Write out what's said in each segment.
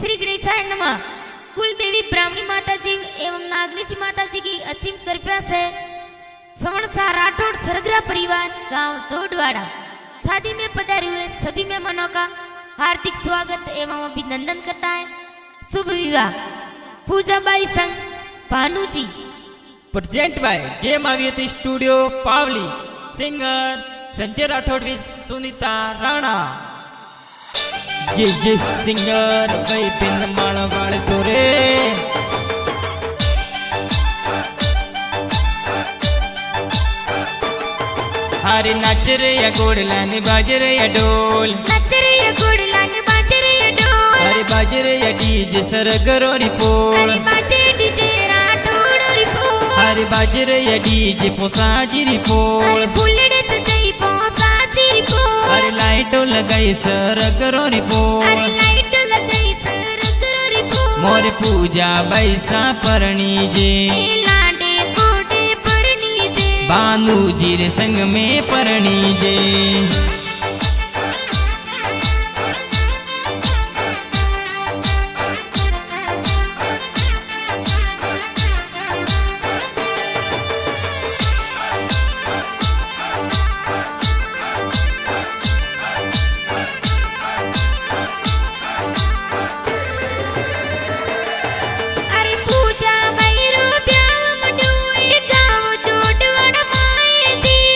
श्री गणेशाय नमः। कुल देवी ब्राह्मणी माता जी एवं नागनेशी माता जी की असीम कृपा से सवणसा राठौड़ सरगरा परिवार गांव दोडवाड़ा शादी में पधारे हुए सभी मेहमानों का हार्दिक स्वागत एवं अभिनंदन करता है। शुभ विवाह पूजाबाई संघ भानु जी। प्रेजेंट बाय गेम आवियती स्टूडियो पावली। Singer Sanjay Rathore with Sunita Rana. ये सिंगर भाई बिन माला वाले सोरे। हरे नाच रे या गोड़ लाने बाज रे या ढोल, नाच रे या गोड़ लाने बाज रे या ढोल, हरे बाज रे या डीजे सरगरो रिपोल, हरे बाजे डीजे राठौड़ रिपोल, हरे बाज रे या डीजे पोसाजी रिपोल, हरे बुलेट चई पोसाजी रिपोल, हरे लाइटो लगाई सरगरो रिपोल, हरे लाइट लगाई सरगरो रिपोल। मोर पूजा बैसा परणी जे लाडे कोटे परणी जे भानु जी रे संग में परणी जे।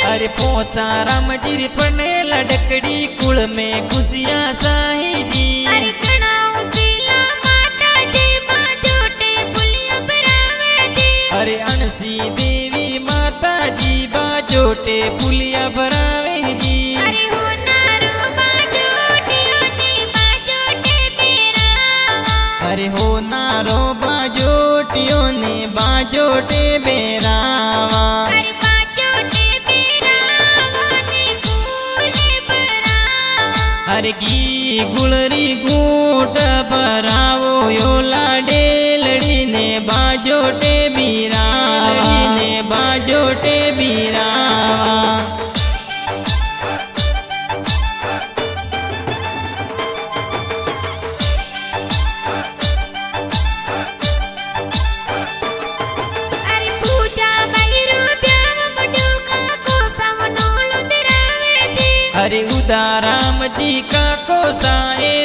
अरे पोसा राम जी रे पने लड़कड़ी कुल में खुशियां साही जी। अरे कणाऊ सीला माता जी बाजोटे पुलिया भरावे जी। अरे अनसी देवी माता जी बाजोटे पुलिया भरावे जी। अरे हो नारो बाजोटियों ने बाजोटे बेरावा। अरे हो नारो बाजोटियों ने बाजोटे बेरावा। अरे बाजोटे बेरावा ने फूले भरावा। अरे गी गुलरी घूट भरावो यो लाडेलड़ी ने बाजोटे बीरावा, ने बाजोटे बीरावा। अरे पूजा बैरू ब्याव मडूका को सावनोलो दिरावे जी। अरे उदाराम जी का कोसा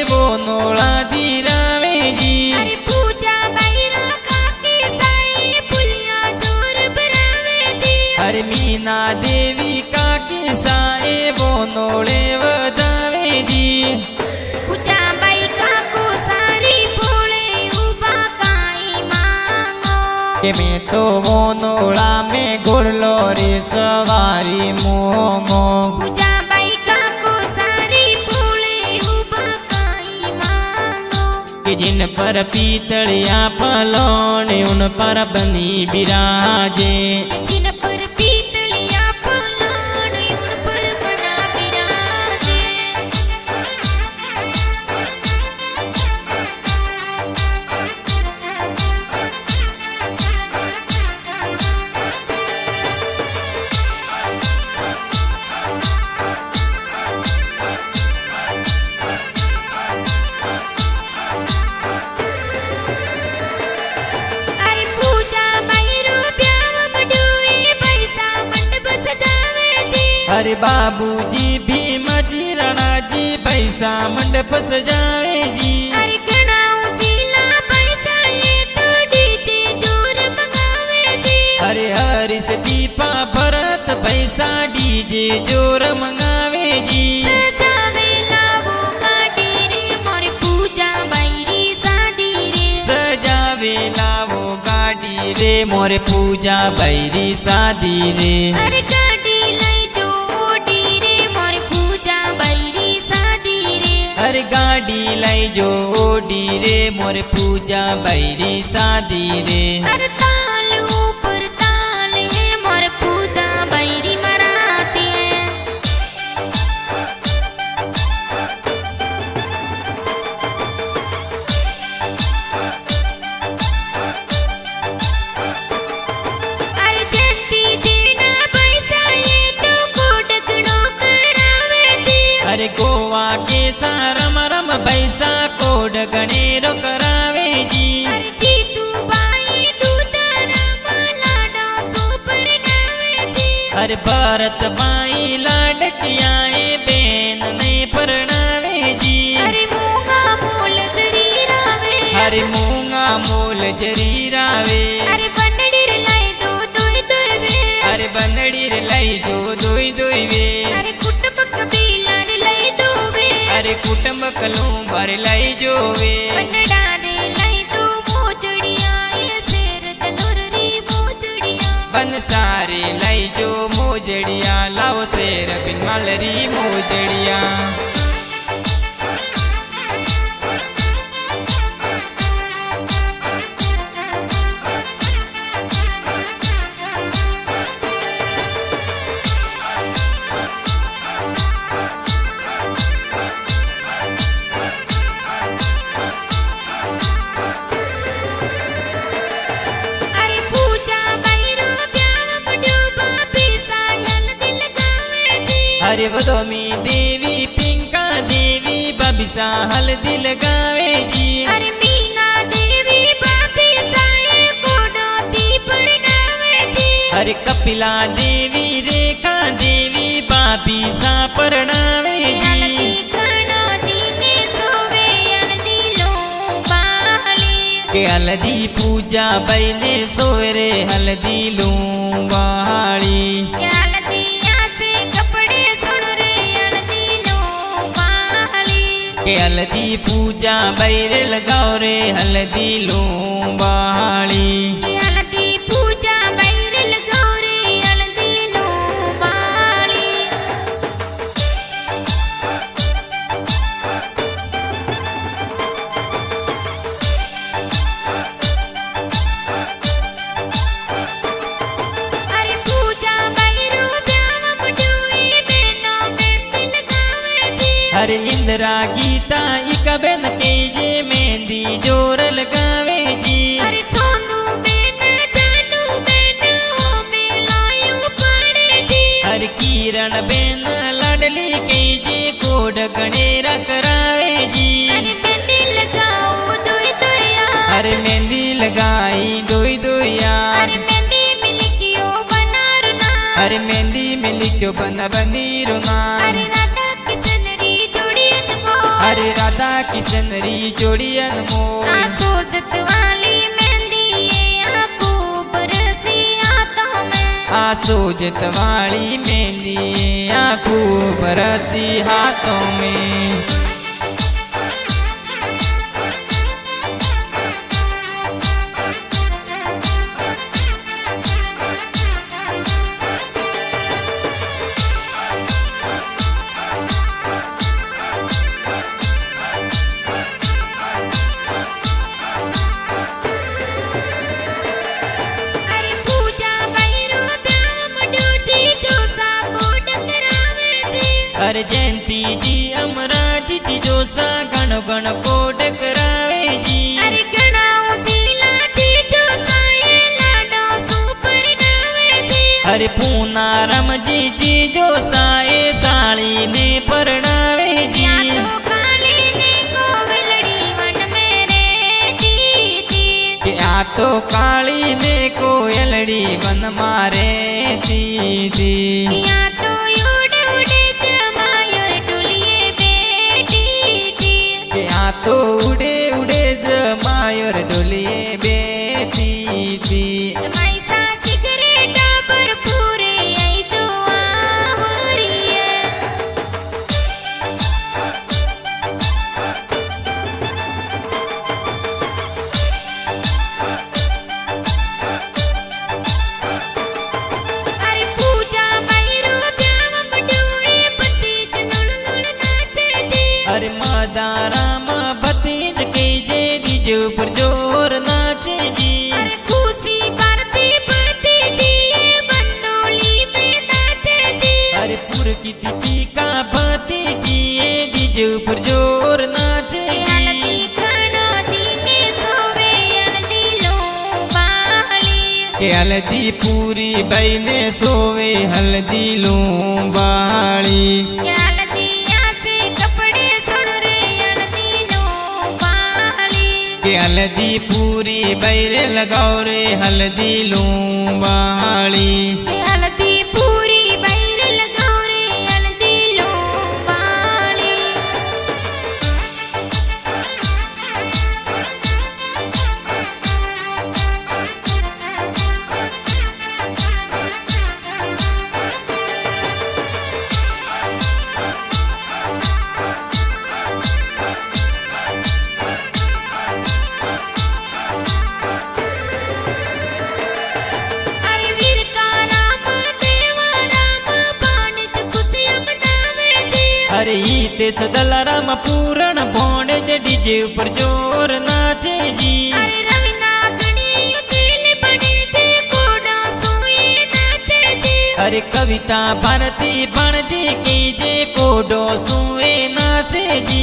वो नोला धीरावे जी। अरे पूजा बैरू काकी साई पुलिया जोर भरावे जी। अरे मीना देवी का किसा वो नोले वदावे जी। पूजा बाई काको सारी बोले उबा काई मांगो। के मैं तो वो नोला में गुड़लो रे सवारी मोमो। पूजा बाई काको सारी बोले उबा काई मांगो। कि जिन पर पीतलिया फलोने उन पर बनी बिराजे। जिन पर पीतलिया फलोन उन पर बना बिराजे। अरे पूजा बैरू ब्याव मडूए पैसा मंडप सजावे जी। अरे बाबूजी भी मजीरणा जी पैसा मंडप सजावे जी। अरे कणाऊ सीला पैसा ये तो डीजे जोर मंगावे जी। अरे हरीश दीपा भरत पैसा डीजे जोर मंगावे जी। सजावे लावो गाड़ी रे मोर पूजा बैरी शादी रे। सजावे लावो गाड़ी रे मोरे पूजा बैरी शादी रे। अरे गाड़ी लई जो ओडी रे मोर पूजा बैरी शादी रे। अरे गाड़ी लाई जो ओडी रे मोरे पूजा बैरी शादी रे। अरे ताल ऊपर ताल है मोर पूजा बैरी मराती है। अरे जंती जीना पैसा ये तो कोडकड़ो करावे जी। अरे गोवा के सारम रम बैसा कोड गणेरो करावे जी। अरे जीतू बाई दूतारा लाडा सो परनावे जी। अरे भरत बाई लाडकियाए बेन ने परनावे जी। अरे मूंगा मूल जरी रावे। अरे मूंगा मूल जरी रावे। अरे बनडीर लाई दो दोई दोई वे। अरे बनडीर लाई दो दोई दोई वे। अरे कुटुंब कबीलार लाई दो वे। अरे कुटुंब कलू भर लाई जो वे। बनडा रे लाई दो मोजड़िया ये शेर तनुर री मोजड़िया। बन सारे लाई जो मोजड़िया लाओ शेर बिन मालरी मोजड़िया। अरे वदोमी देवी पिंका देवी बबिसा हल्दी लगावे जी। अरे मीना देवी बबिसा ये कोडोती परनावे जी। अरे कपिला देवी रेखा देवी बबिसा परनावे जी। हल्दी कनो दीने सोवे हल्दी लो बाली। के हल्दी पूजा बैले सोरे हल्दी लू बाली। के हल्दी पूजा बैरे लगाओ रे हल्दी लू बाली। हल्दी पूजा बैरे लगाओ रे हल्दी लो बाली। अरे पूजा बैरो ब्याम डुई बेनो मेहंदी लगावे जी। अरे इंदिरा गीता इका बेन के जे मेहंदी जोर लगावे जी। अरे सोनू बेन जानू बेन हो मिलायू पड़े जी। अरे किरण बेन लाडली के जे कोड गणेरा करावे जी। अरे मेहंदी लगाओ दोई दोया। अरे मेहंदी लगाई दोई दोया। अरे मेहंदी मिलकियो बनारू ना। अरे मेहंदी मिलक्यो बना बनीरो ना। अरे राधा किशन री जोड़ियन मो। अरे राधा किशन री जोड़ियन मो। आसोजत वाली मेहंदी ये आंखों बरसी हाथों में। आसोजत वाली मेहंदी आंखों बरसी हाथों में। अरे पूजा बैरो ब्याम डूजी जो साको डकरावे जी। अरे जयंती जी अमराज जी जोसा गण गण कोड करावे जी। अरे गणाओ शीला जी जो साये लाडो सो परनावे जी। अरे पूना रम जी जोसा ए साड़ी ने परनावे जी। या तो काली ने कोवलड़ी वन मेरे दीदी। आ तो काली ने कोयलड़ी बन मारे दीदी। या तो उड़ उड़ जमायो डुलिए बेटी जी। आ तो उड़े उड़े जमायोर डोलिए बेटी थी। जमाई सा सिगरेटा पर पूरे आई तो आवरी है। अरे पूजा बैरो ब्याम डुए पति लुल लुल नाचे जी। अरे मदाराम भतीज के जे डीजे पर जोर नाचे जी। अरे खुशी भारती पति जी ये बंडोली में नाचे जी। अरे पुर की दीदी का भतीजी ये डीजे पर जोर नाचे हल्दी जी। कनो दीने सोवे हल्दी लो बाली। के हल्दी पूरी बहने सोवे हल्दी लू बाली। हल्दी से कपड़े सुन रे हल्दी लो बाली। કે હલ્દી પૂરી બૈરે લગાવ રે હલ્દી લૂંબાળી કે હલ્દી પૂરી બૈરે લગાવ રે હલ્દી લૂંબાળી अरे ई ते सदलाराम पूरण भोंडे जे डीजे ऊपर जोर नाचे जी अरे रविना गणी उसील बने जे कोडा सोए नाचे जी अरे कविता भारती बनजी की जे कोडो सुए नाचे जी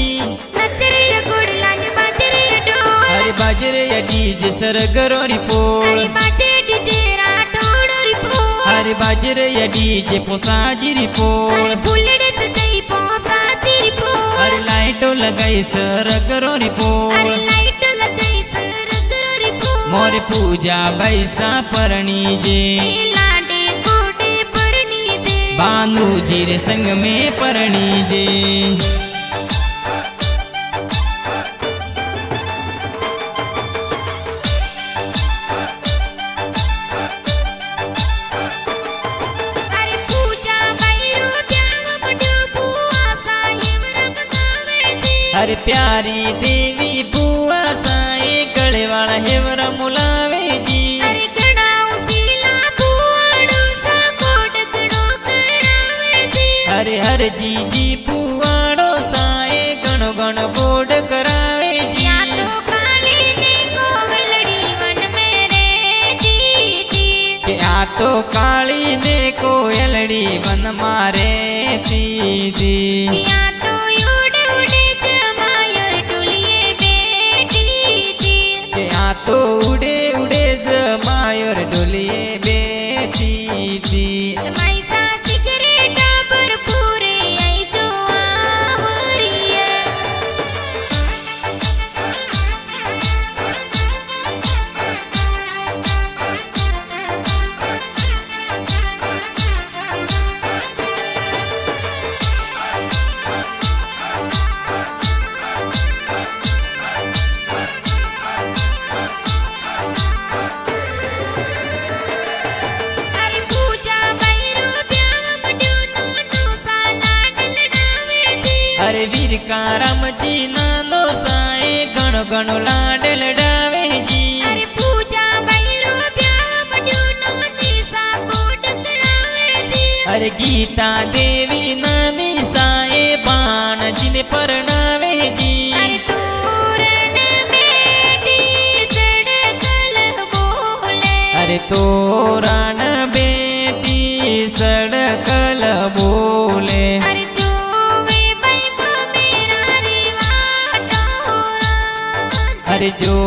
नचरे गुड़ला ने बाजरे डोल अरे बाजरे डीजे सरगरो रिपोल अरे बाजे डीजे राठौड़ रिपोल अरे बाजरे डीजे पोसाजी रिपोल अरे बुलड़े सजई पोसा जी रिपोल अरे लाइटो लगाई सरगरो रिपोल अरे लाइट लगाई सरगरो रिपोल मोरे पूजा बैसा परणी जे ए लाडे कोडे परनी जे बानू जी रे संग में परणी जे अरे पूजा बैरो प्यार बड़ो बुआ साहिब रब गावे जी अरे प्यारी देवी बुआ साए गले वाला हेवरा मुलावे जी अरे गणा उसीला बुआड़ो सा कोड गणो करावे जी अरे हर जी जी बुआड़ो साए गणो गण बोड करावे जी या तो काली ने कोवलड़ी वन मेरे जी जी के आ तो काली ने कोयलड़ी बन मारे दीदी या तो उड़े उड़े जमायर टुलिए बेटी जी के आ तो उड़े उड़े जमायर डोलिए बेटी दी मैसा सिगरेटा पर पूरे आई जो आवरिया अरे पूजा बैरो प्यार बड़ो दोनों साला डलडावे जी अरे वीर का राम जी नानो साए गणो गणो लाडल डावे जी अरे पूजा बैरो प्यार बड़ो नोनी सा कोड करावे जी अरे गीता देवी नानी साए बाण जिने परणावे जी अरे तोरण बेटी सड़कल बोले अरे तोरण बेटी सड़कल बोले अरे जोवे बैठो मेरा रिवाटोरा अरे जो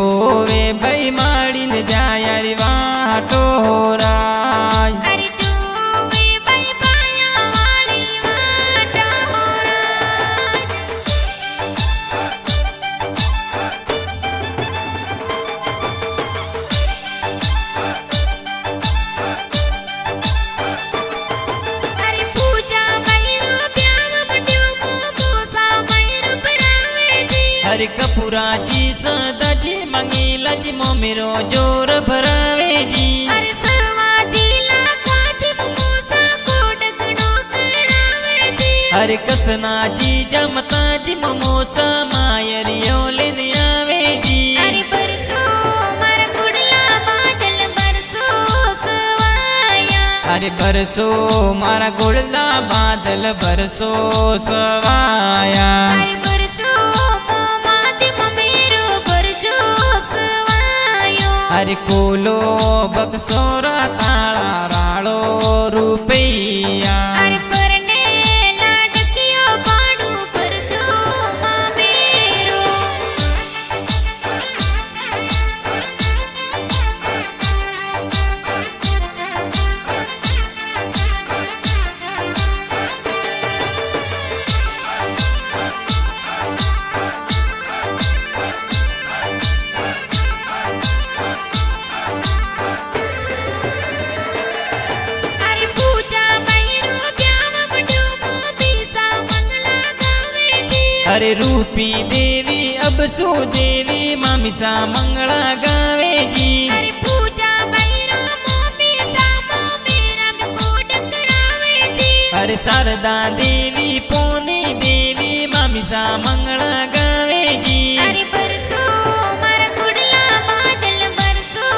वे भाई माड़ीन जाय अरे वाटो राज अरे जोवे बै पाया वाली वाटोरा अरे पूजा बैरो प्यार बड़ो मोसा बैरो परावे जी हरे कपूरा जी सदा जी मंगीला जी मोमेरो जोर भरावे जी अरे सवाजी लाखा जी मोसा कोड गणो करावे जी हरे कसना जी जमता जी मोमोसा मायरियो लेने आवे जी अरे बरसो मारा गुड़ला बादल बरसो सवाया अरे बरसो मारा गोड़ला बादल बरसो सवाया अरे बरसो मोमाजी ममेरो बरसो सवायो अरे कोलो बक्सोरा ताला राड़ो रुपैया अरे परने लाडकियो बाड़ू बरसो मामेरो अरे रूपी देवी अब सु देवी मामिसा मंगला गावे जी। अरे पूजा भैरो मोमी सामो मेरा कोड करावे जी। अरे शारदा देवी पोनी देवी मामिसा मंगला गावे जी। अरे बरसो मारा गुडला बादल बरसो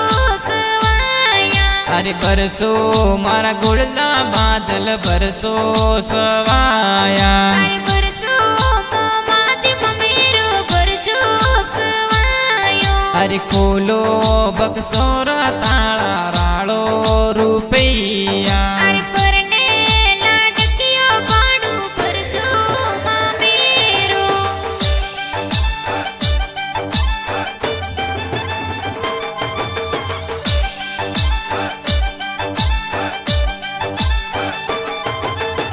सवाया। अरे बरसो मारा गुड़ला बादल बरसो सवाया। अरे बरसो मोमाजी ममेरो बरसो सवायो। अरे खोलो बक्सोरा ताला राड़ो रुपैया। अरे परने लाडकियो बाणू बरसो मामेरो।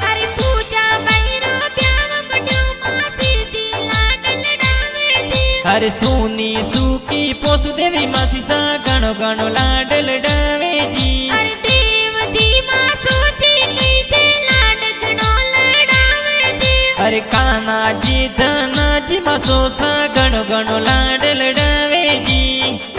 अरे पूजा भैरो ब्याव बड्यो मासी जी लाडल डावे जी। अरे सोनी सूकी पोसु देवी मासी सा गणो गणो लाडल डावे जी। अरे देव जी मासू जी की जे लाडकणो लडावे जी। अरे काना जी धना जी मासो सा गणो गणो लाडल डावे जी।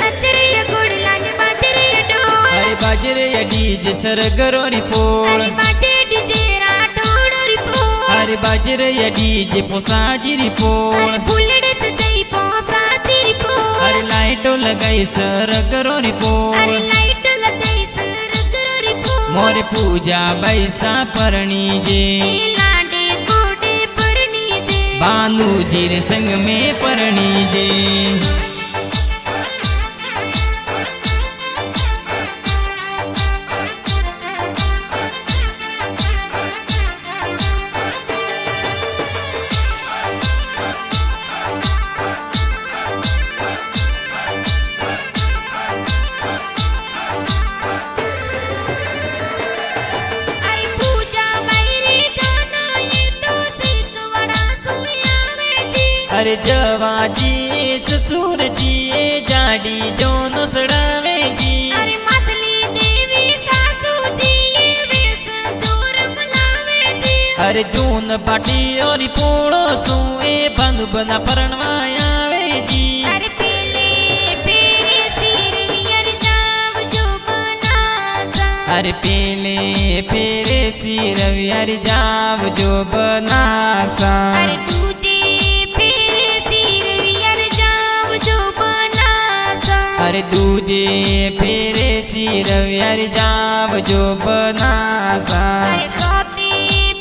नचरिया गुड़ला ने बाजरिया डोल। अरे बाजरे डीजे सरगरो रिपोल। अरे बाजे डीजे राठौड़ रिपोल। अरे बाजरे डीजे पोसाजी रिपोल। अरे बुलड़े सजई पोसा जी रिपोल। अरे लाइटो लगाई सरगरो रिपोल। अरे लाइट लगाई सरगरो रिपोल। मोरे पूजा बैसा परणी जे ए लाडे कोडे परनी जे। बानू जी रे संग में परणी जे। अरे पूजा बैरी जाना ये तो सीतवड़ा सुयावे जी। अरे जवा जी ससुर जी जाडी जो नसड़ावे जी। अरे मसली देवी सासू जी ये वेश जोर मलावे जी। अरे जून बाटी और पोड़ो सुए बंधु बना परणवायावे जी। अरे पेले पेरे सिर वियर जाव जो बनासा। अरे पेले फेरे सिर वियर जाव जो बनासा। अरे दूजे पेरे सिर वियर जाव जो बनासा। अरे दूजे फेरे सिर वियर जाव जो बनासा। अरे सोते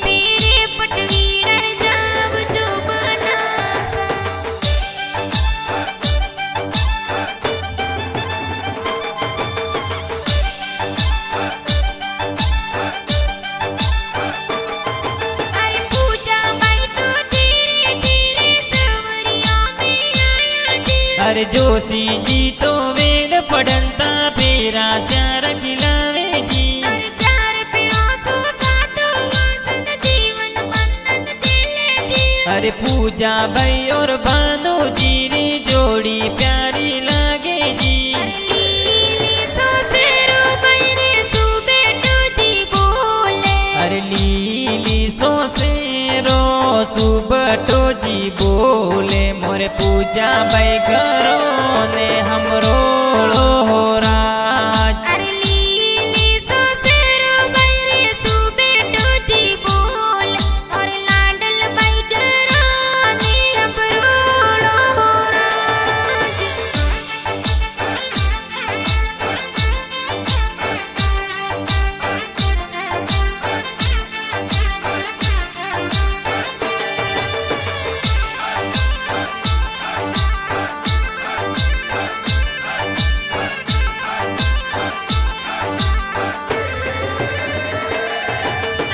पेरे पटवीड़र जाव जो बनासा। अरे पूजा भाई तो धीरे धीरे सवरिया में आया जी। अरे जोशी जी तो वेड़ पड़ंता फेरा स्यार खिलावे जी। अरे चार पिड़ों सो सातो वासन जीवन बंधन दिले जी। अरे पूजा भाई और भानु जी री जोड़ी प्यारी लागे जी। अरे लीली सो सेरो बैरे सु बेटो जी बोले। अरे लीली सोसेरो सुबटो जी बोले। मोरे पूजा भाई घरों ने हमरो हो राज। अरे लीली सो सेरो बैरे सु बेटो जी बोले। और लाडल बाई घराने अपरोड़ो हो राज।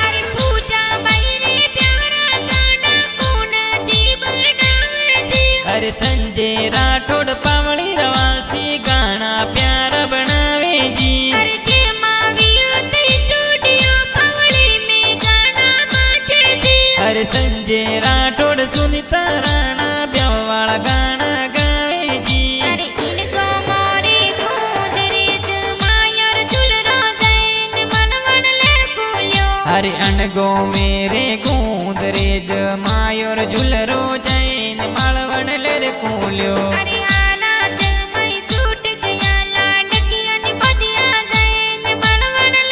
अरे पूजा बैरे प्यारा गाना कौन जी बनावे जी। अरे संजय राठौड़ पावड़ी रवासी गाना प्यारा बनावे जी। अरे जे मावियो ते स्टूडियो पवड़ी में गाना माचे जी। अरे संजय राठौड़ सुनीता राणा ब्याह वाला गाना गावे जी। अरे इनको मोरे गोदरे जमायर दुलरो गैन मन मन लड़कोलियो। अरे अनगो मेरे गूंद रे जमायोर झुलरो जैन बोल्यो।